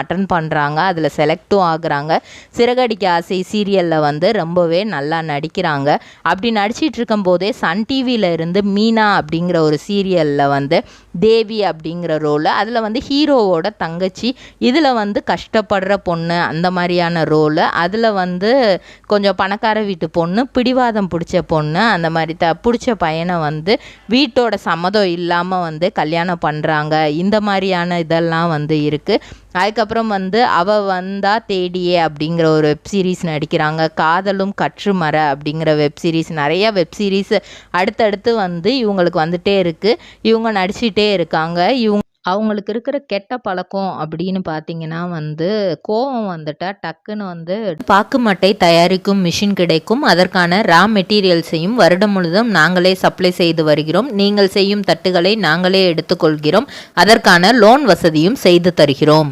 Attend பண்ணுறாங்க, அதில் செலக்டும் ஆகுறாங்க. சிறகடிக்க ஆசை சீரியலில் வந்து ரொம்பவே நல்லா நடிக்கிறாங்க. அப்படி நடிச்சிட்டு இருக்கும்போதே சன் டிவியில் இருந்து மீனா அப்படிங்கிற ஒரு சீரியலில் வந்து தேவி அப்படிங்கிற ரோலு, அதில் வந்து ஹீரோவோட தங்கச்சி, இதில் வந்து கஷ்டப்படுற பொண்ணு அந்த மாதிரியான ரோலு, அதில் வந்து கொஞ்சம் பணக்கார வீட்டு பொண்ணு, பிடிவாதம் பிடிச்ச பொண்ணு, அந்த மாதிரி பிடிச்ச பையனை வந்து வீட்டோட சம்மதம் இல்லாமல் வந்து கல்யாணம் பண்ணுறாங்க. இந்த மாதிரியான இதெல்லாம் வந்து இருக்குது. அதுக்கப்புறம் வந்து அவ வந்தா தேடியே அப்படிங்கிற ஒரு வெப் சீரிஸ் நடிக்கிறாங்க. காதலும் கற்றுமர அப்படிங்கிற வெப் சீரிஸ், நிறைய வெப் சீரிஸ் அடுத்தடுத்து வந்து இவங்களுக்கு வந்துட்டே இருக்குது. இவங்க நடிச்சிட்டே இருக்காங்க. அவங்களுக்கு இருக்கிற கெட்ட பழக்கம் அப்படின்னு பார்த்தீங்கன்னா வந்து கோவம் வந்துட்டா டக்குன்னு வந்து பாக்கு மட்டை தயாரிக்கும் மிஷின் கிடைக்கும். அதற்கான ரா மெட்டீரியல்ஸையும் வருடம் முழுதும் நாங்களே சப்ளை செய்து வருகிறோம். நீங்கள் செய்யும் தட்டுகளை நாங்களே எடுத்துக்கொள்கிறோம். அதற்கான லோன் வசதியும் செய்து தருகிறோம்.